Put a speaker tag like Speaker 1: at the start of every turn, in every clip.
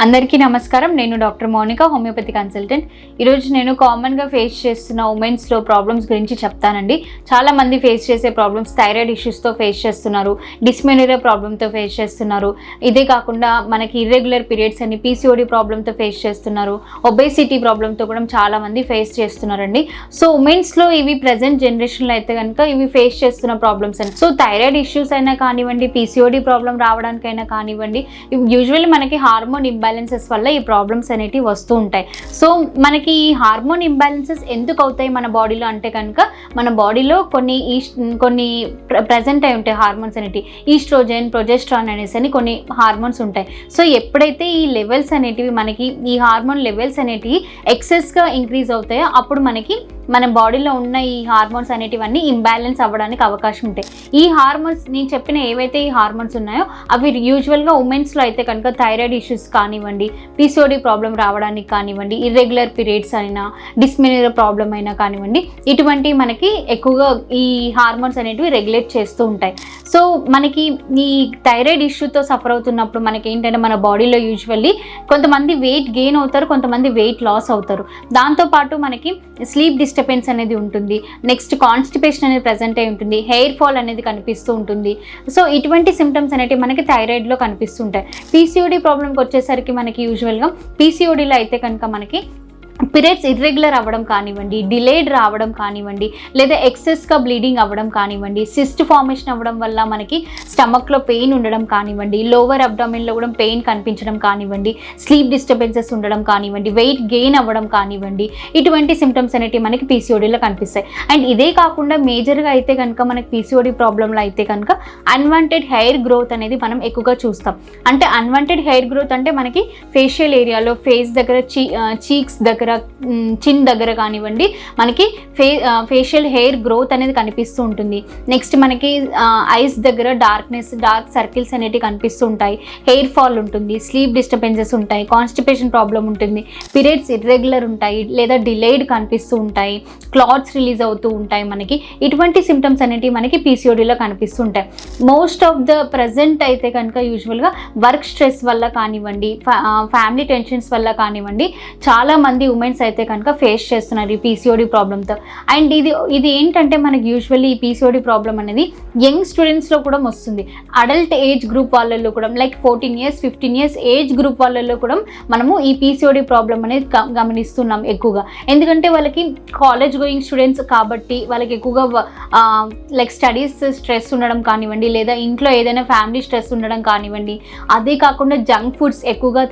Speaker 1: అందరికీ నమస్కారం. నేను డాక్టర్ మౌనిక, హోమియోపతి కన్సల్టెంట్. ఈరోజు నేను కామన్గా ఫేస్ చేస్తున్న ఉమెన్స్లో ప్రాబ్లమ్స్ గురించి చెప్తానండి. చాలామంది ఫేస్ చేసే ప్రాబ్లమ్స్ థైరాయిడ్ ఇష్యూస్తో ఫేస్ చేస్తున్నారు, డిస్మెనోరియా ప్రాబ్లంతో ఫేస్ చేస్తున్నారు. ఇదే కాకుండా మనకి ఇర్రెగ్యులర్ పీరియడ్స్ అని పీసీఓడి ప్రాబ్లంతో ఫేస్ చేస్తున్నారు, ఒబేసిటీ ప్రాబ్లంతో కూడా చాలామంది ఫేస్ చేస్తున్నారండి. సో ఉమెన్స్లో ఇవి ప్రజెంట్ జనరేషన్లో అయితే కనుక ఇవి ఫేస్ చేస్తున్న ప్రాబ్లమ్స్ అండి. సో థైరాయిడ్ ఇష్యూస్ అయినా కానివ్వండి, పీసీఓడి ప్రాబ్లం రావడానికైనా కానివ్వండి, యూజువల్లీ మనకి హార్మోన్ ఇంబ్యాలెన్సెస్ వల్ల ఈ ప్రాబ్లమ్స్ అనేటివి వస్తూ ఉంటాయి. సో మనకి ఈ హార్మోన్ ఇంబ్యాలెన్సెస్ ఎందుకు అవుతాయి మన బాడీలో అంటే కనుక, మన బాడీలో కొన్ని ప్రజెంట్ అయి ఉంటాయి హార్మోన్స్ అనేటివి. ఈస్ట్రోజన్, ప్రొజెస్ట్రాన్ అనేసి అని కొన్ని హార్మోన్స్ ఉంటాయి. సో ఎప్పుడైతే ఈ లెవెల్స్ అనేటివి మనకి ఈ హార్మోన్ లెవెల్స్ అనేటివి ఎక్సెస్గా ఇంక్రీజ్ అవుతాయో అప్పుడు మనకి మన బాడీలో ఉన్న ఈ హార్మోన్స్ అనేటివన్నీ ఇంబ్యాలెన్స్ అవ్వడానికి అవకాశం ఉంటాయి. ఈ హార్మోన్స్ నేను చెప్పిన ఏవైతే ఈ హార్మోన్స్ ఉన్నాయో అవి యూజువల్గా ఉమెన్స్లో అయితే కనుక థైరాయిడ్ ఇష్యూస్ కానివ్వండి, పీసీఓడి ప్రాబ్లం రావడానికి కానివ్వండి, ఇర్రెగ్యులర్ పీరియడ్స్ అయినా, డిస్మెనోరియా ప్రాబ్లం అయినా కానివ్వండి, ఇటువంటి మనకి ఎక్కువగా ఈ హార్మోన్స్ అనేటివి రెగ్యులేట్ చేస్తూ ఉంటాయి. సో మనకి ఈ థైరాయిడ్ ఇష్యూతో సఫర్ అవుతున్నప్పుడు మనకి ఏంటంటే మన బాడీలో యూజువల్లీ కొంతమంది వెయిట్ గెయిన్ అవుతారు, కొంతమంది వెయిట్ లాస్ అవుతారు. దాంతోపాటు మనకి స్లీప్ డిస్టర్బెన్స్ అనేది ఉంటుంది, నెక్స్ట్ కాన్స్టిపేషన్ అనేది ప్రజెంట్ అయి ఉంటుంది, హెయిర్ ఫాల్ అనేది కనిపిస్తూ ఉంటుంది. సో ఇటువంటి సిమ్టమ్స్ అనేవి మనకి థైరాయిడ్లో కనిపిస్తుంటాయి. పీసీఓడి ప్రాబ్లంకి వచ్చేసరికి మనకి యూజువల్గా పీసీఓడిలో అయితే కనుక మనకి పీరియడ్స్ ఇర్రెగ్యులర్ అవ్వడం కానివ్వండి, డిలేడ్ రావడం కానివ్వండి, లేదా ఎక్సెస్గా బ్లీడింగ్ అవ్వడం కానివ్వండి, సిస్ట్ ఫార్మేషన్ అవ్వడం వల్ల మనకి స్టమక్లో పెయిన్ ఉండడం కానివ్వండి, లోవర్ అబ్డామిన్లో కూడా పెయిన్ కనిపించడం కానివ్వండి, స్లీప్ డిస్టర్బెన్సెస్ ఉండడం కానివ్వండి, వెయిట్ గెయిన్ అవ్వడం కానివ్వండి, ఇటువంటి సిమ్టమ్స్ అనేవి మనకి పీసీఓడిలో కనిపిస్తాయి. అండ్ ఇదే కాకుండా మేజర్గా అయితే కనుక మనకి పీసీఓడి ప్రాబ్లంలో అయితే కనుక అన్వాంటెడ్ హెయిర్ గ్రోత్ అనేది మనం ఎక్కువగా చూస్తాం. అంటే అన్వాంటెడ్ హెయిర్ గ్రోత్ అంటే మనకి ఫేషియల్ ఏరియాలో, ఫేస్ దగ్గర, చీక్స్ దగ్గర, చిన్ దగ్గర కానివ్వండి మనకి ఫేషియల్ హెయిర్ గ్రోత్ అనేది కనిపిస్తూ ఉంటుంది. నెక్స్ట్ మనకి ఐస్ దగ్గర డార్క్ సర్కిల్స్ అనేటివి కనిపిస్తూ ఉంటాయి, హెయిర్ ఫాల్ ఉంటుంది, స్లీప్ డిస్టర్బెన్సెస్ ఉంటాయి, కాన్స్టిపేషన్ ప్రాబ్లం ఉంటుంది, పీరియడ్స్ ఇర్రెగ్యులర్ ఉంటాయి లేదా డిలేడ్ కనిపిస్తూ ఉంటాయి, క్లాట్స్ రిలీజ్ అవుతూ ఉంటాయి. మనకి ఇటువంటి సిమ్టమ్స్ అనేటివి మనకి పీసీఓడిలో కనిపిస్తూ ఉంటాయి. మోస్ట్ ఆఫ్ ద ప్రజెంట్ అయితే కనుక యూజువల్గా వర్క్ స్ట్రెస్ వల్ల కానివ్వండి, ఫ్యామిలీ టెన్షన్స్ వల్ల కానివ్వండి చాలామంది ఉమెన్స్ అయితే కనుక ఫేస్ చేస్తున్నారు ఈ పీసీఓడి ప్రాబ్లంతో. అండ్ ఇది ఏంటంటే మనకి యూజువల్లీ ఈ పీసీఓడి ప్రాబ్లం అనేది యంగ్ స్టూడెంట్స్లో కూడా వస్తుంది, అడల్ట్ ఏజ్ గ్రూప్ వాళ్ళల్లో కూడా, like 14 years 15 years age group వాళ్ళల్లో కూడా మనము ఈ పీసీఓడి ప్రాబ్లం అనేది గమనిస్తున్నాం ఎక్కువగా. ఎందుకంటే వాళ్ళకి కాలేజ్ గోయింగ్ స్టూడెంట్స్ కాబట్టి వాళ్ళకి ఎక్కువగా లైక్ స్టడీస్ స్ట్రెస్ ఉండడం కానివ్వండి, లేదా ఇంట్లో ఏదైనా ఫ్యామిలీ స్ట్రెస్ ఉండడం కానివ్వండి, అదే కాకుండా జంక్ ఫుడ్స్ ఎక్కువగా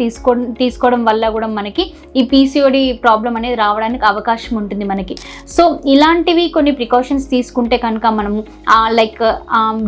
Speaker 1: తీసుకోవడం వల్ల కూడా మనకి ఈ పీసీఓడి ప్రాబ్లం అనేది రావడానికి అవకాశం ఉంటుంది మనకి. సో ఇలాంటివి కొన్ని ప్రికాషన్స్ తీసుకుంటే కనుక మనము లైక్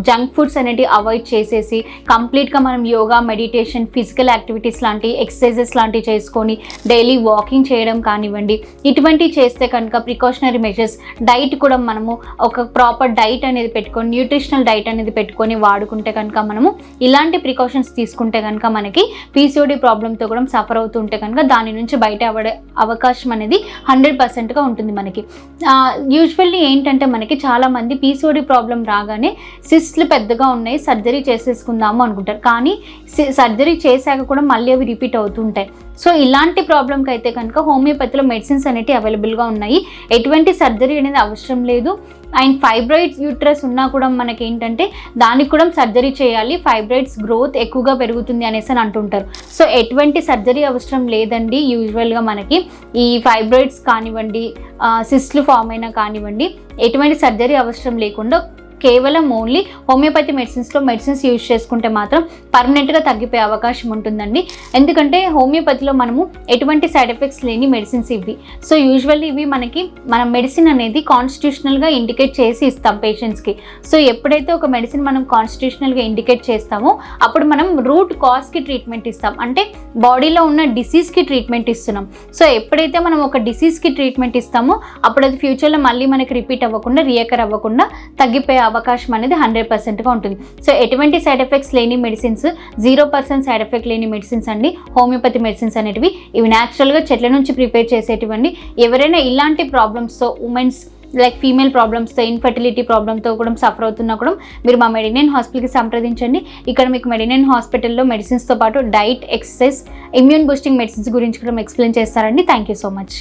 Speaker 1: జంక్ ఫుడ్స్ అనేటివి అవాయిడ్ చేసేసి కంప్లీట్గా మనం యోగా, మెడిటేషన్, ఫిజికల్ యాక్టివిటీస్ లాంటి ఎక్సర్సైజెస్ లాంటివి చేసుకొని డైలీ వాకింగ్ చేయడం కానివ్వండి, ఇటువంటివి చేస్తే కనుక ప్రికాషనరీ మెజర్స్, డైట్ కూడా మనము ఒక ప్రాపర్ డైట్ అనేది పెట్టుకొని, న్యూట్రిషనల్ డైట్ అనేది పెట్టుకొని వాడుకుంటే కనుక మనము ఇలాంటి ప్రికాషన్స్ తీసుకుంటే కనుక మనకి పీసీఓడి ప్రాబ్లంతో కూడా సఫర్ అవుతుంటే కనుక దాని నుంచి బయట అవకాశం అనేది 100%గా ఉంటుంది మనకి. యూజువల్లీ ఏంటంటే మనకి చాలామంది పీసీఓడి ప్రాబ్లం రాగానే సిస్ట్లు పెద్దగా ఉన్నాయి, సర్జరీ చేసేసుకుందాము అనుకుంటారు. కానీ సర్జరీ చేశాక కూడా మళ్ళీ అవి రిపీట్ అవుతుంటాయి. సో ఇలాంటి ప్రాబ్లంకి అయితే కనుక హోమియోపతిలో మెడిసిన్స్ అనేవి అవైలబుల్గా ఉన్నాయి, ఎటువంటి సర్జరీ అనేది అవసరం లేదు. అండ్ ఫైబ్రాయిడ్స్ యూట్రస్ ఉన్నా కూడా మనకి ఏంటంటే దానికి కూడా సర్జరీ చేయాలి, ఫైబ్రాయిడ్స్ గ్రోత్ ఎక్కువగా పెరుగుతుంది అనేసి అని అంటుంటారు. సో ఎటువంటి సర్జరీ అవసరం లేదండి. యూజువల్గా మనకి ఈ ఫైబ్రాయిడ్స్ కానివ్వండి, సిస్ట్లు ఫామ్ అయినా కానివ్వండి, ఎటువంటి సర్జరీ అవసరం లేకుండా కేవలం ఓన్లీ హోమియోపతి మెడిసిన్స్ యూజ్ చేసుకుంటే మాత్రం పర్మనెంట్గా తగ్గిపోయే అవకాశం ఉంటుందండి. ఎందుకంటే హోమియోపతిలో మనము ఎటువంటి సైడ్ ఎఫెక్ట్స్ లేని మెడిసిన్స్ ఇవి. సో యూజువల్లీ ఇవి మన మెడిసిన్ అనేది కాన్స్టిట్యూషనల్గా ఇండికేట్ చేసి ఇస్తాం పేషెంట్స్కి. సో ఎప్పుడైతే ఒక మెడిసిన్ మనం కాన్స్టిట్యూషనల్గా ఇండికేట్ చేస్తామో అప్పుడు మనం రూట్ కాజ్కి ట్రీట్మెంట్ ఇస్తాం, అంటే బాడీలో ఉన్న డిసీజ్కి ట్రీట్మెంట్ ఇస్తున్నాం. సో ఎప్పుడైతే మనం ఒక డిసీజ్కి ట్రీట్మెంట్ ఇస్తామో అప్పుడు అది ఫ్యూచర్లో మళ్ళీ మనకి రిపీట్ అవ్వకుండా, రియకర్ అవ్వకుండా తగ్గిపోయే అవకాశం అనేది 100%గా ఉంటుంది. సో ఎటువంటి సైడ్ ఎఫెక్ట్స్ లేని మెడిసిన్స్, 0% సైడ్ ఎఫెక్ట్ లేని మెడిసిన్స్ అండి హోమియోపతి మెడిసిన్స్ అనేటివి. ఇవి న్యాచురల్గా చెట్ల నుంచి ప్రిపేర్ చేసేటివండి. ఎవరైనా ఇలాంటి ప్రాబ్లమ్స్తో ఉమెన్స్ లైక్ ఫీమేల్ ప్రాబ్లమ్స్తో, ఇన్ఫర్టిలిటీ ప్రాబ్లంతో కూడా సఫర్ అవుతున్నా కూడా మీరు మా మెడినైన్ హాస్పిటల్కి సంప్రదించండి. ఇక్కడ మీకు మెడినైన్ హాస్పిటల్లో మెడిసిన్స్తో పాటు diet, exercise, immune boosting medicines గురించి కూడా ఎక్స్ప్లెయిన్ చేస్తారండి. Thank you so much.